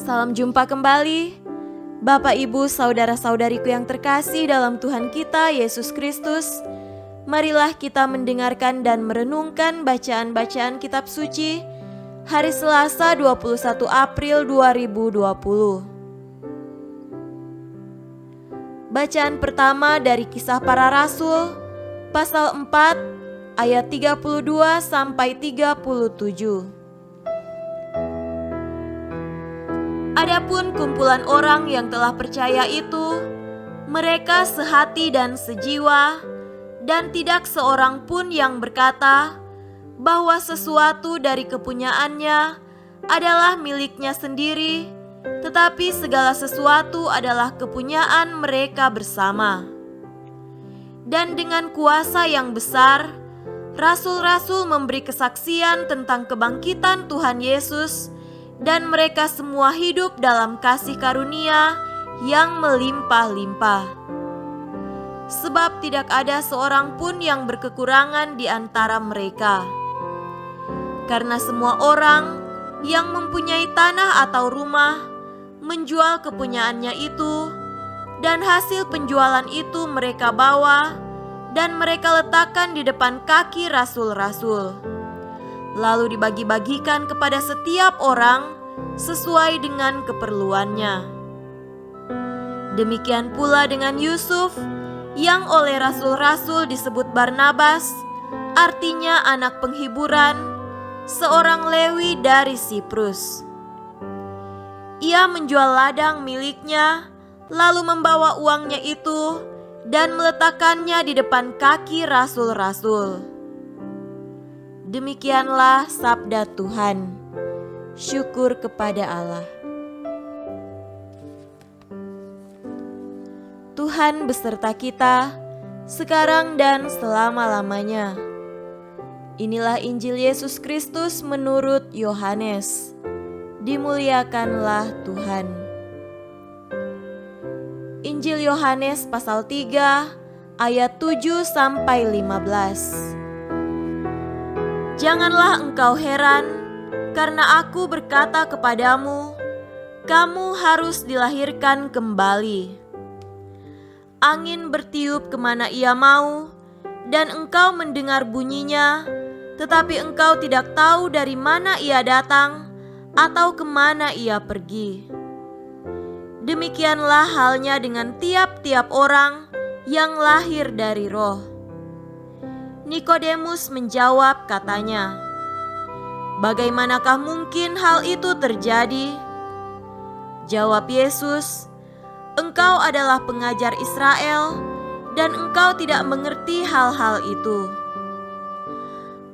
Salam jumpa kembali, Bapak, Ibu, saudara-saudariku yang terkasih dalam Tuhan kita Yesus Kristus. Marilah kita mendengarkan dan merenungkan bacaan-bacaan kitab suci hari Selasa 21 April 2020. Bacaan pertama dari Kisah Para Rasul, pasal 4, ayat 32 sampai 37. Adapun kumpulan orang yang telah percaya itu, mereka sehati dan sejiwa, dan tidak seorang pun yang berkata bahwa sesuatu dari kepunyaannya adalah miliknya sendiri, tetapi segala sesuatu adalah kepunyaan mereka bersama. Dan dengan kuasa yang besar, rasul-rasul memberi kesaksian tentang kebangkitan Tuhan Yesus, dan mereka semua hidup dalam kasih karunia yang melimpah-limpah. Sebab tidak ada seorang pun yang berkekurangan di antara mereka. Karena semua orang yang mempunyai tanah atau rumah menjual kepunyaannya itu, dan hasil penjualan itu mereka bawa dan mereka letakkan di depan kaki rasul-rasul. Lalu dibagi-bagikan kepada setiap orang sesuai dengan keperluannya. Demikian pula dengan Yusuf, yang oleh rasul-rasul disebut Barnabas, artinya anak penghiburan, seorang Lewi dari Siprus. Ia menjual ladang miliknya, lalu membawa uangnya itu dan meletakkannya di depan kaki rasul-rasul. Demikianlah sabda Tuhan. Syukur kepada Allah. Tuhan beserta kita, sekarang dan selama-lamanya. Inilah Injil Yesus Kristus menurut Yohanes. Dimuliakanlah Tuhan. Injil Yohanes pasal 3 ayat 7 sampai 15. Janganlah engkau heran, karena aku berkata kepadamu, kamu harus dilahirkan kembali. Angin bertiup kemana ia mau, dan engkau mendengar bunyinya, tetapi engkau tidak tahu dari mana ia datang, atau kemana ia pergi. Demikianlah halnya dengan tiap-tiap orang yang lahir dari roh. Nikodemus menjawab katanya, bagaimanakah mungkin hal itu terjadi? Jawab Yesus, engkau adalah pengajar Israel, dan engkau tidak mengerti hal-hal itu.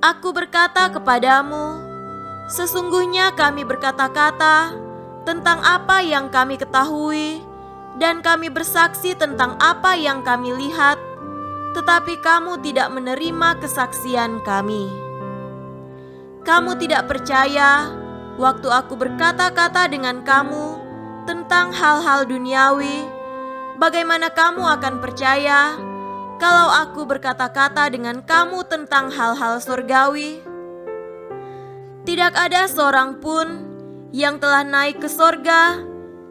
Aku berkata kepadamu, sesungguhnya kami berkata-kata tentang apa yang kami ketahui, dan kami bersaksi tentang apa yang kami lihat, tetapi kamu tidak menerima kesaksian kami. Kamu tidak percaya waktu aku berkata-kata dengan kamu tentang hal-hal duniawi. Bagaimana kamu akan percaya kalau aku berkata-kata dengan kamu tentang hal-hal surgawi? Tidak ada seorang pun yang telah naik ke sorga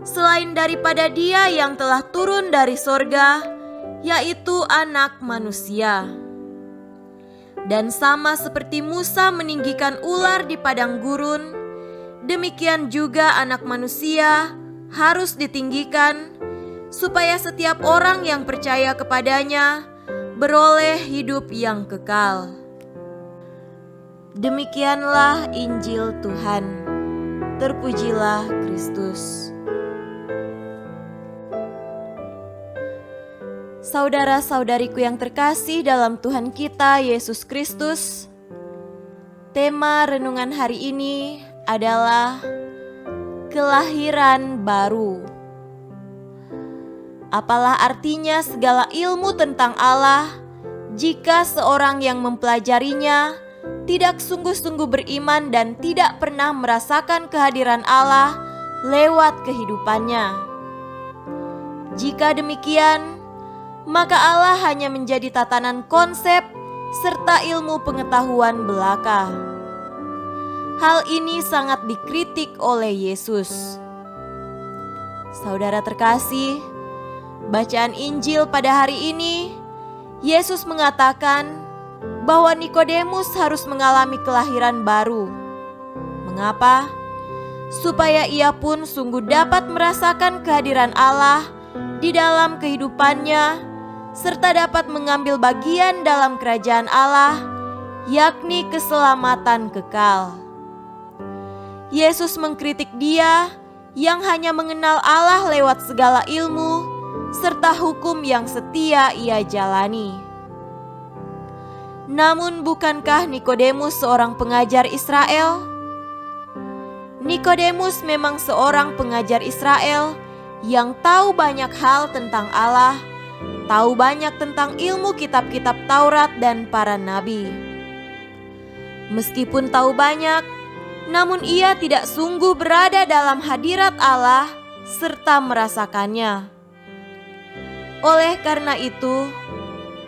selain daripada Dia yang telah turun dari sorga, yaitu Anak Manusia. Dan sama seperti Musa meninggikan ular di padang gurun, demikian juga Anak Manusia harus ditinggikan, supaya setiap orang yang percaya kepadanya beroleh hidup yang kekal. Demikianlah Injil Tuhan. Terpujilah Kristus. Saudara-saudariku yang terkasih dalam Tuhan kita Yesus Kristus, tema renungan hari ini adalah kelahiran baru. Apalah artinya segala ilmu tentang Allah jika seorang yang mempelajarinya tidak sungguh-sungguh beriman dan tidak pernah merasakan kehadiran Allah lewat kehidupannya? Jika demikian, maka Allah hanya menjadi tatanan konsep serta ilmu pengetahuan belaka. Hal ini sangat dikritik oleh Yesus. Saudara terkasih, bacaan Injil pada hari ini, Yesus mengatakan bahwa Nikodemus harus mengalami kelahiran baru. Mengapa? Supaya ia pun sungguh dapat merasakan kehadiran Allah di dalam kehidupannya, serta dapat mengambil bagian dalam kerajaan Allah, yakni keselamatan kekal. Yesus mengkritik dia yang hanya mengenal Allah lewat segala ilmu serta hukum yang setia ia jalani. Namun bukankah Nikodemus seorang pengajar Israel? Nikodemus memang seorang pengajar Israel yang tahu banyak hal tentang Allah, tahu banyak tentang ilmu kitab-kitab Taurat dan para nabi. Meskipun tahu banyak, namun ia tidak sungguh berada dalam hadirat Allah serta merasakannya. Oleh karena itu,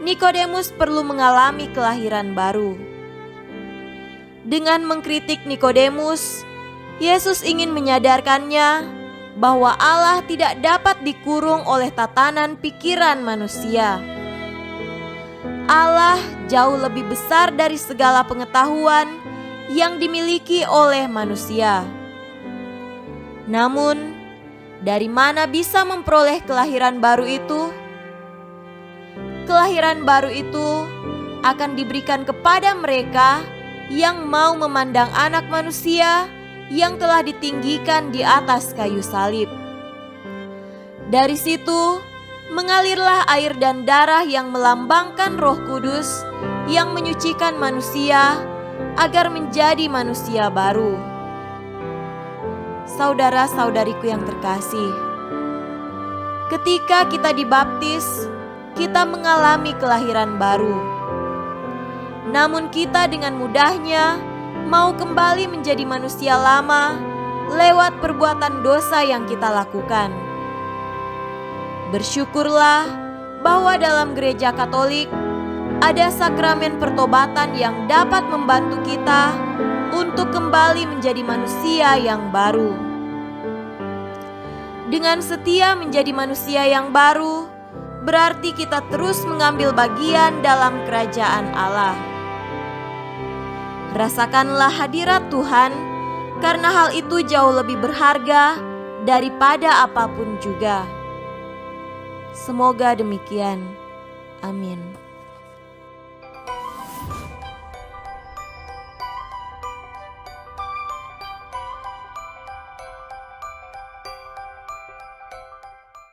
Nikodemus perlu mengalami kelahiran baru. Dengan mengkritik Nikodemus, Yesus ingin menyadarkannya bahwa Allah tidak dapat dikurung oleh tatanan pikiran manusia. Allah jauh lebih besar dari segala pengetahuan yang dimiliki oleh manusia. Namun, dari mana bisa memperoleh kelahiran baru itu? Kelahiran baru itu akan diberikan kepada mereka yang mau memandang Anak Manusia yang telah ditinggikan di atas kayu salib. Dari situ mengalirlah air dan darah yang melambangkan Roh Kudus yang menyucikan manusia agar menjadi manusia baru. Saudara-saudariku yang terkasih, ketika kita dibaptis, kita mengalami kelahiran baru. Namun kita dengan mudahnya mau kembali menjadi manusia lama lewat perbuatan dosa yang kita lakukan. Bersyukurlah bahwa dalam gereja Katolik ada sakramen pertobatan yang dapat membantu kita untuk kembali menjadi manusia yang baru. Dengan setia menjadi manusia yang baru, berarti kita terus mengambil bagian dalam kerajaan Allah. Rasakanlah hadirat Tuhan, karena hal itu jauh lebih berharga daripada apapun juga. Semoga demikian. Amin.